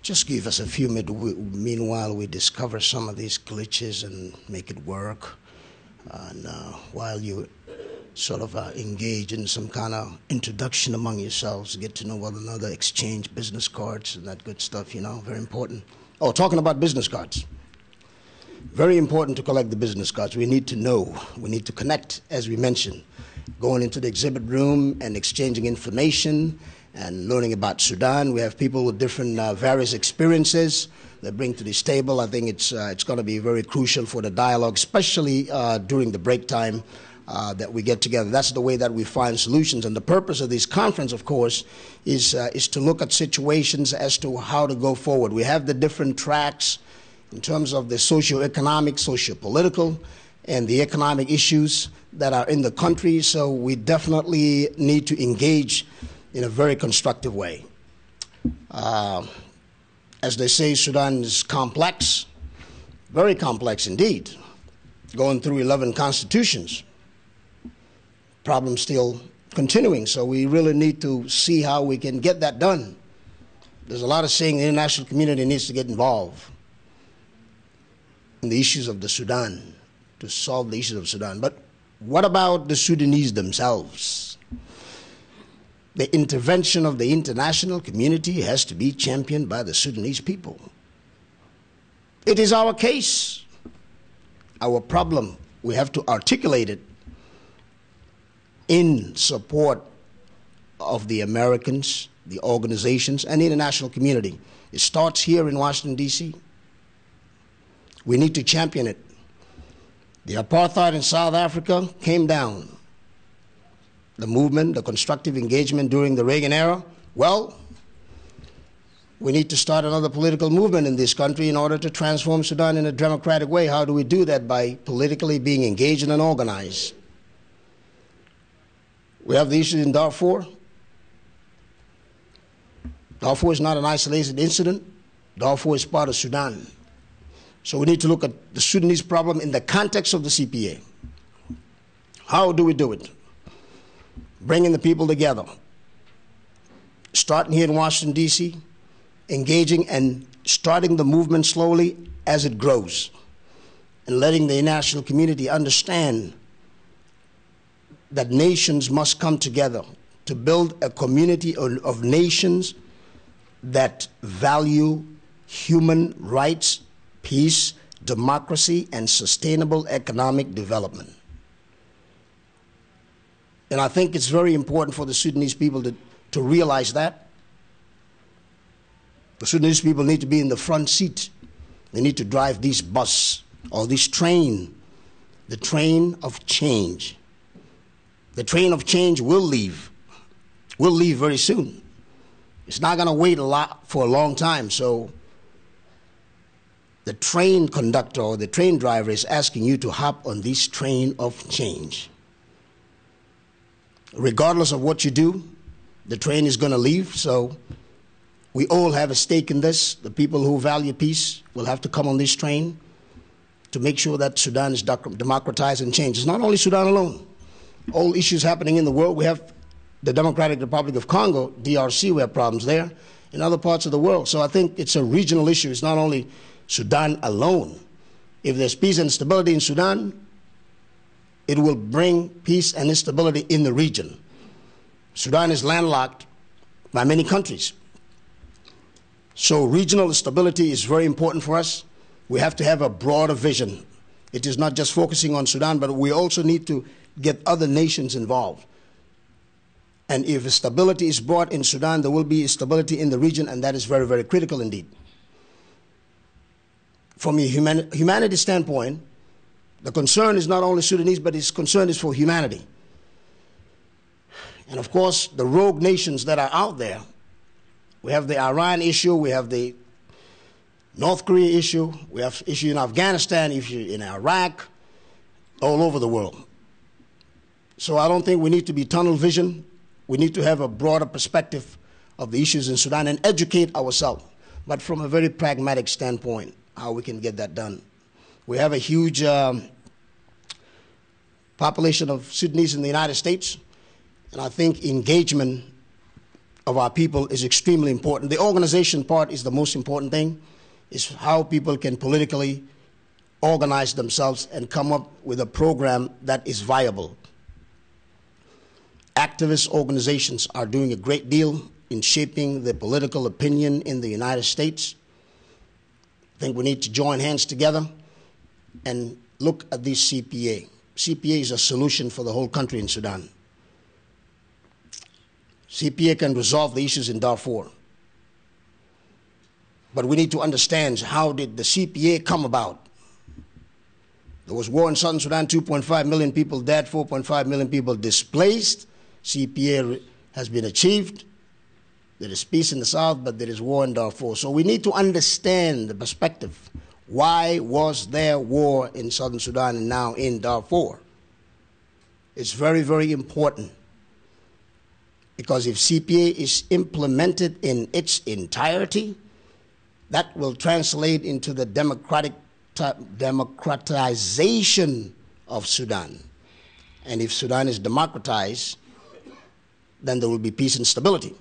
Just give us a few minutes. Meanwhile, we discover some of these glitches and make it work. And while you sort of engage in some kind of introduction among yourselves, get to know one another, exchange business cards and that good stuff, you know, very important. Oh, talking about business cards. Very important to collect the business cards. We need to know. We need to connect, as we mentioned, going into the exhibit room and exchanging information and learning about Sudan. We have people with different various experiences that bring to this table. I think it's going to be very crucial for the dialogue, especially during the break time that we get together. That's the way that we find solutions. And the purpose of this conference, of course, is to look at situations as to how to go forward. We have the different tracks in terms of the socio-economic, socio-political, and the economic issues that are in the country. So we definitely need to engage in a very constructive way. As they say, Sudan is complex, very complex indeed, going through 11 constitutions. Problems still continuing, so we really need to see how we can get that done. There's a lot of saying the international community needs to get involved in the issues of the Sudan, to solve the issues of Sudan. But what about the Sudanese themselves? The intervention of the international community has to be championed by the Sudanese people. It is our case, our problem. We have to articulate it in support of the Americans, the organizations, and the international community. It starts here in Washington, D.C. We need to champion it. The apartheid in South Africa came down. The movement, the constructive engagement during the Reagan era, well, we need to start another political movement in this country in order to transform Sudan in a democratic way. How do we do that? By politically being engaged and organized. We have the issues in Darfur. Darfur is not an isolated incident. Darfur is part of Sudan. So we need to look at the Sudanese problem in the context of the CPA. How do we do it? Bringing the people together, starting here in Washington, D.C., engaging and starting the movement slowly as it grows, and letting the international community understand that nations must come together to build a community of nations that value human rights, peace, democracy, and sustainable economic development. And I think it's very important for the Sudanese people to realize that. The Sudanese people need to be in the front seat. They need to drive this bus or this train, the train of change. The train of change will leave. Will leave very soon. It's not going to wait for a long time. So the train conductor or the train driver is asking you to hop on this train of change. Regardless of what you do, the train is going to leave, so we all have a stake in this. The people who value peace will have to come on this train to make sure that Sudan is democratized and changed. It's not only Sudan alone. All issues happening in the world. We have the Democratic Republic of Congo, DRC, we have problems there, in other parts of the world. So I think it's a regional issue. It's not only Sudan alone. If there's peace and stability in Sudan, it will bring peace and stability in the region. Sudan is landlocked by many countries. So regional stability is very important for us. We have to have a broader vision. It is not just focusing on Sudan, but we also need to get other nations involved. And if stability is brought in Sudan, there will be stability in the region, and that is very, very critical indeed. From a humanity standpoint, the concern is not only Sudanese, but its concern is for humanity. And of course, the rogue nations that are out there, we have the Iran issue, we have the North Korea issue, we have issue in Afghanistan, issue in Iraq, all over the world. So I don't think we need to be tunnel vision. We need to have a broader perspective of the issues in Sudan and educate ourselves, but from a very pragmatic standpoint, how we can get that done. We have a huge population of Sudanese in the United States, and I think engagement of our people is extremely important. The organization part is the most important thing, is how people can politically organize themselves and come up with a program that is viable. Activist organizations are doing a great deal in shaping the political opinion in the United States. I think we need to join hands together and look at this CPA. CPA is a solution for the whole country in Sudan. CPA can resolve the issues in Darfur. But we need to understand, how did the CPA come about? There was war in southern Sudan, 2.5 million people dead, 4.5 million people displaced. CPA has been achieved. There is peace in the south, but there is war in Darfur. So we need to understand the perspective. Why was there war in southern Sudan and now in Darfur? It's very, very important. Because if CPA is implemented in its entirety, that will translate into the democratization of Sudan. And if Sudan is democratized, then there will be peace and stability.